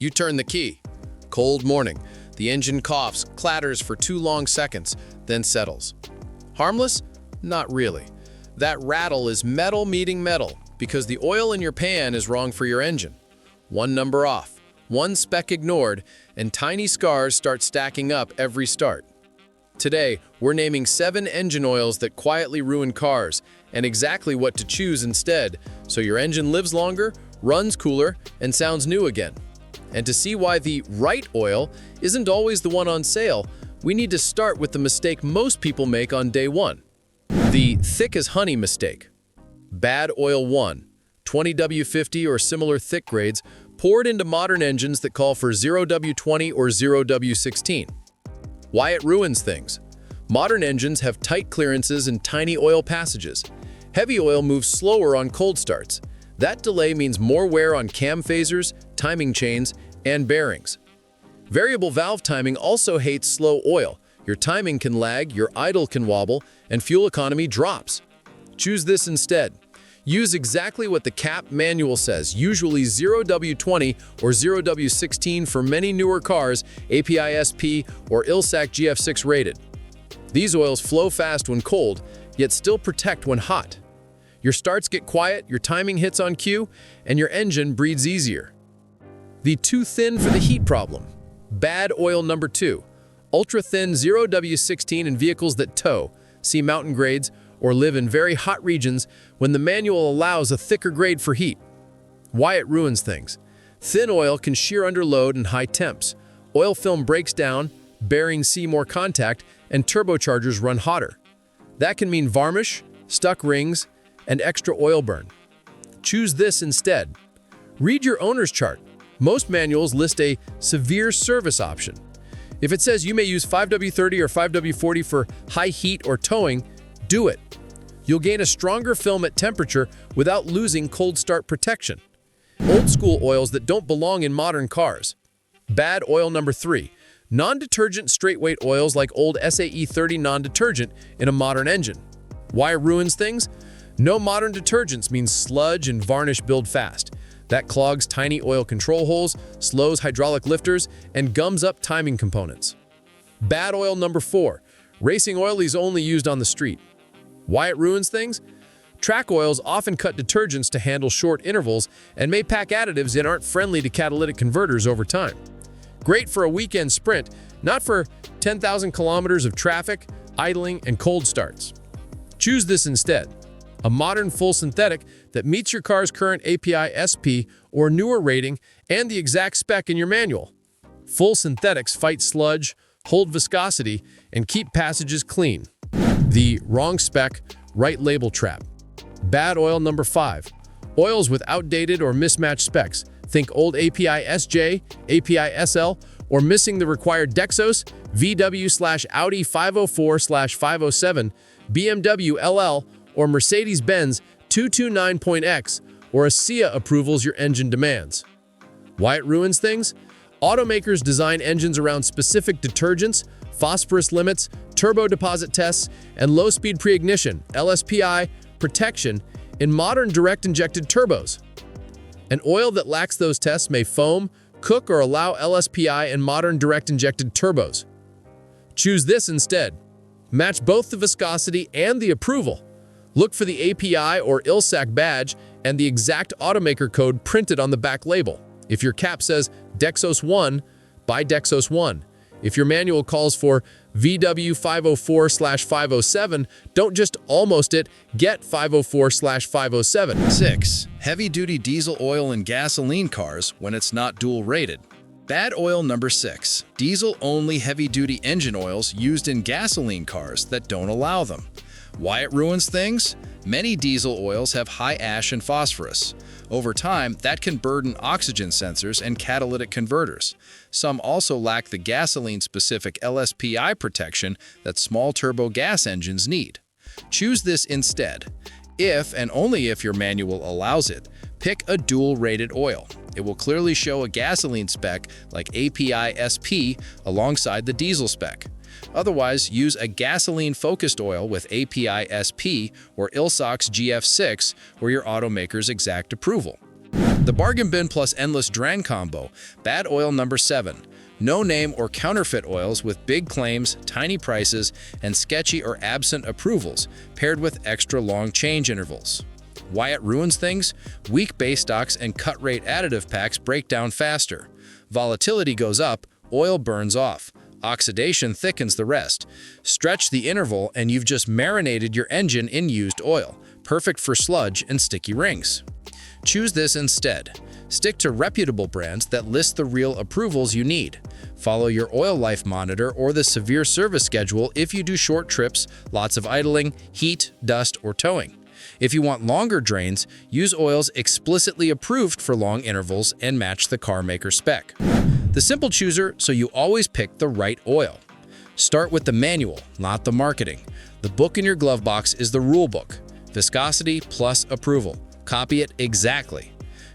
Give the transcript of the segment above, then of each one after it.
You turn the key. Cold morning. The engine coughs, clatters for 2 long seconds, then settles. Harmless? Not really. That rattle is metal meeting metal because the oil in your pan is wrong for your engine. One number off, one spec ignored, and tiny scars start stacking up every start. Today, we're naming 7 engine oils that quietly ruin cars and exactly what to choose instead so your engine lives longer, runs cooler, and sounds new again. And to see why the right oil isn't always the one on sale, we need to start with the mistake most people make on day one. The thick as honey mistake. Bad oil 1, 20W50 or similar thick grades poured into modern engines that call for 0W20 or 0W16. Why it ruins things. Modern engines have tight clearances and tiny oil passages. Heavy oil moves slower on cold starts. That delay means more wear on cam phasers, timing chains, and bearings. Variable valve timing also hates slow oil. Your timing can lag, your idle can wobble, and fuel economy drops. Choose this instead. Use exactly what the CAP manual says, usually 0W20 or 0W16 for many newer cars, API SP or ILSAC GF6 rated. These oils flow fast when cold, yet still protect when hot. Your starts get quiet, your timing hits on cue, and your engine breathes easier. The too thin for the heat problem. Bad oil number 2. Ultra-thin 0W16 in vehicles that tow, see mountain grades, or live in very hot regions when the manual allows a thicker grade for heat. Why it ruins things. Thin oil can shear under load and high temps. Oil film breaks down, bearings see more contact, and turbochargers run hotter. That can mean varnish, stuck rings, and extra oil burn. Choose this instead. Read your owner's chart. Most manuals list a severe service option. If it says you may use 5W30 or 5W40 for high heat or towing, do it. You'll gain a stronger film at temperature without losing cold start protection. Old school oils that don't belong in modern cars. Bad oil number 3. Non-detergent straight-weight oils like old SAE 30 non-detergent in a modern engine. Why it ruins things? No modern detergents means sludge and varnish build fast. That clogs tiny oil control holes, slows hydraulic lifters, and gums up timing components. Bad oil number 4. Racing oil is only used on the street. Why it ruins things? Track oils often cut detergents to handle short intervals and may pack additives that aren't friendly to catalytic converters over time. Great for a weekend sprint, not for 10,000 kilometers of traffic, idling, and cold starts. Choose this instead. A modern full synthetic that meets your car's current API SP or newer rating and the exact spec in your manual. Full synthetics fight sludge, hold viscosity, and keep passages clean. The wrong spec, right label trap. Bad oil number 5. Oils with outdated or mismatched specs. Think old API SJ, API SL, or missing the required Dexos, VW/Audi 504/507, BMW LL, or Mercedes-Benz 229.X, or a SIA approvals your engine demands. Why it ruins things? Automakers design engines around specific detergents, phosphorus limits, turbo deposit tests, and low-speed pre-ignition (LSPI) protection in modern direct-injected turbos. An oil that lacks those tests may foam, cook, or allow LSPI in modern direct-injected turbos. Choose this instead. Match both the viscosity and the approval. Look for the API or ILSAC badge and the exact automaker code printed on the back label. If your cap says Dexos 1, buy Dexos 1. If your manual calls for VW 504/507, don't just almost it, get 504/507. 6. Heavy-duty diesel oil in gasoline cars when it's not dual-rated. Bad oil number 6. Diesel-only heavy-duty engine oils used in gasoline cars that don't allow them. Why it ruins things? Many diesel oils have high ash and phosphorus. Over time, that can burden oxygen sensors and catalytic converters. Some also lack the gasoline-specific LSPI protection that small turbo gas engines need. Choose this instead. If and only if your manual allows it, pick a dual-rated oil. It will clearly show a gasoline spec like API SP alongside the diesel spec. Otherwise, use a gasoline-focused oil with API SP or ILSAC's GF6 or your automaker's exact approval. The bargain bin plus endless drain combo. Bad oil number 7. No-name or counterfeit oils with big claims, tiny prices, and sketchy or absent approvals, paired with extra long change intervals. Why it ruins things? Weak base stocks and cut-rate additive packs break down faster. Volatility goes up, oil burns off. Oxidation thickens the rest. Stretch the interval and you've just marinated your engine in used oil, perfect for sludge and sticky rings. Choose this instead. Stick to reputable brands that list the real approvals you need. Follow your oil life monitor or the severe service schedule if you do short trips, lots of idling, heat, dust, or towing. If you want longer drains, use oils explicitly approved for long intervals and match the car maker spec. The simple chooser, so you always pick the right oil. Start with the manual, not the marketing. The book in your glove box is the rule book. Viscosity plus approval. Copy it exactly.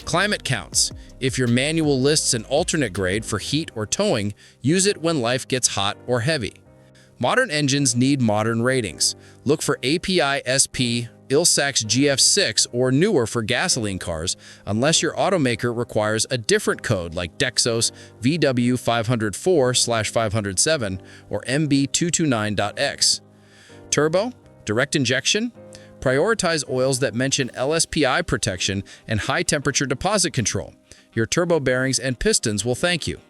Climate counts. If your manual lists an alternate grade for heat or towing, use it when life gets hot or heavy. Modern engines need modern ratings. Look for API SP, ILSAC's GF6 or newer for gasoline cars, unless your automaker requires a different code like Dexos VW504/507 or MB229.X. Turbo, direct injection. Prioritize oils that mention LSPI protection and high-temperature deposit control. Your turbo bearings and pistons will thank you.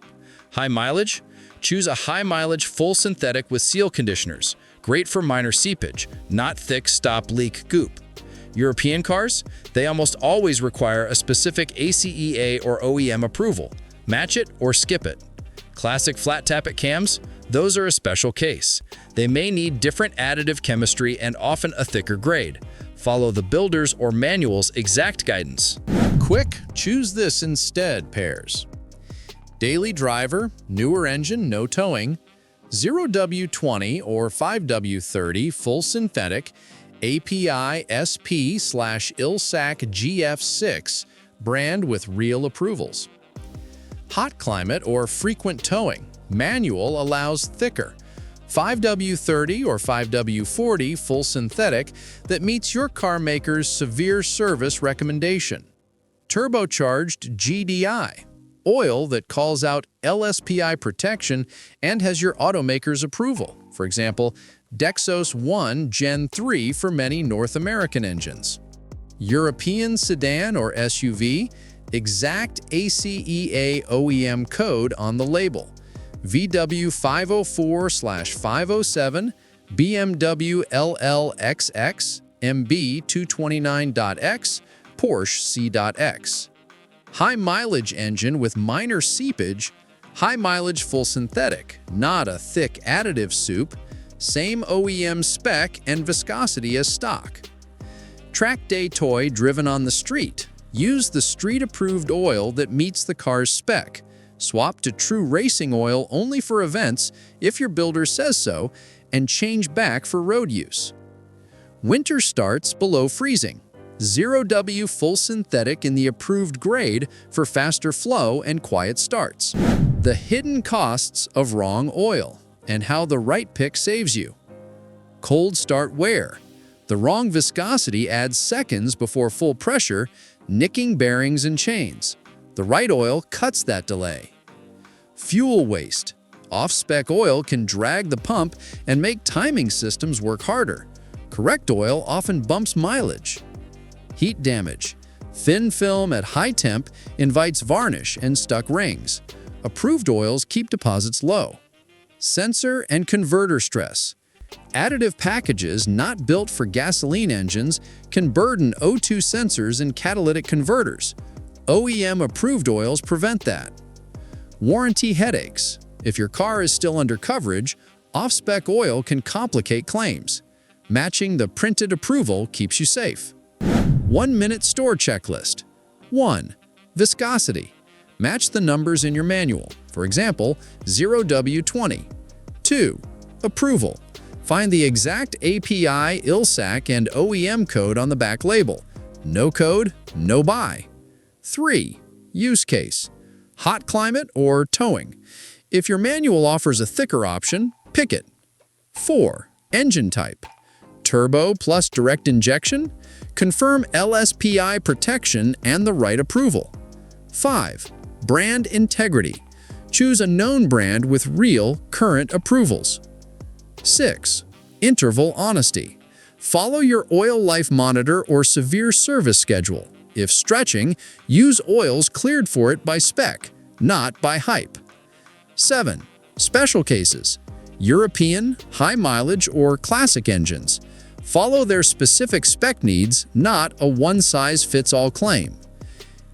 High mileage? Choose a high-mileage full synthetic with seal conditioners. Great for minor seepage, not thick stop-leak goop. European cars? They almost always require a specific ACEA or OEM approval. Match it or skip it. Classic flat tappet cams? Those are a special case. They may need different additive chemistry and often a thicker grade. Follow the builder's or manual's exact guidance. Quick, choose this instead pairs. Daily driver, newer engine, no towing, 0W20 or 5W30 full synthetic, API SP/ILSAC GF6 brand with real approvals. Hot climate or frequent towing, manual allows thicker. 5W30 or 5W40 full synthetic that meets your car maker's severe service recommendation. Turbocharged GDI, oil that calls out LSPI protection and has your automaker's approval. For example, Dexos 1 Gen 3 for many North American engines. European sedan or SUV, exact ACEA OEM code on the label. VW 504/507, BMW LLXX, MB 229.X, Porsche C.X. High mileage engine with minor seepage, high mileage full synthetic, not a thick additive soup, same OEM spec and viscosity as stock. Track day toy driven on the street. Use the street-approved oil that meets the car's spec. Swap to true racing oil only for events if your builder says so, and change back for road use. Winter starts below freezing. 0W full synthetic in the approved grade for faster flow and quiet starts. The hidden costs of wrong oil and how the right pick saves you. Cold start wear. The wrong viscosity adds seconds before full pressure, nicking bearings and chains. The right oil cuts that delay. Fuel waste. Off-spec oil can drag the pump and make timing systems work harder. Correct oil often bumps mileage. Heat damage. Thin film at high temp invites varnish and stuck rings. Approved oils keep deposits low. Sensor and converter stress. Additive packages not built for gasoline engines can burden O2 sensors and catalytic converters. OEM-approved oils prevent that. Warranty headaches. If your car is still under coverage, off-spec oil can complicate claims. Matching the printed approval keeps you safe. 1-minute store checklist. 1. Viscosity. Match the numbers in your manual. For example, 0W20. 2. Approval. Find the exact API, ILSAC, and OEM code on the back label. No code, no buy. 3. Use case. Hot climate or towing. If your manual offers a thicker option, pick it. 4. Engine type. Turbo plus direct injection? Confirm LSPI protection and the right approval. 5. Brand integrity. Choose a known brand with real, current approvals. 6. Interval honesty. Follow your oil life monitor or severe service schedule. If stretching, use oils cleared for it by spec, not by hype. 7. Special cases. European, high mileage, or classic engines. Follow their specific spec needs, not a one-size-fits-all claim.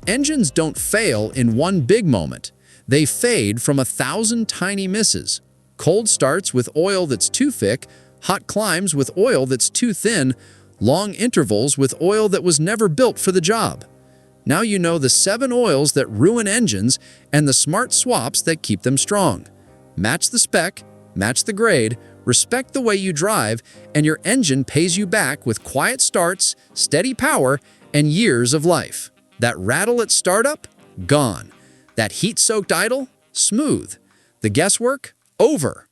Engines don't fail in one big moment. They fade from 1,000 tiny misses. Cold starts with oil that's too thick, hot climbs with oil that's too thin, long intervals with oil that was never built for the job. Now you know the 7 oils that ruin engines and the smart swaps that keep them strong. Match the spec, match the grade, respect the way you drive, and your engine pays you back with quiet starts, steady power, and years of life. That rattle at startup? Gone. That heat-soaked idle? Smooth. The guesswork? Over.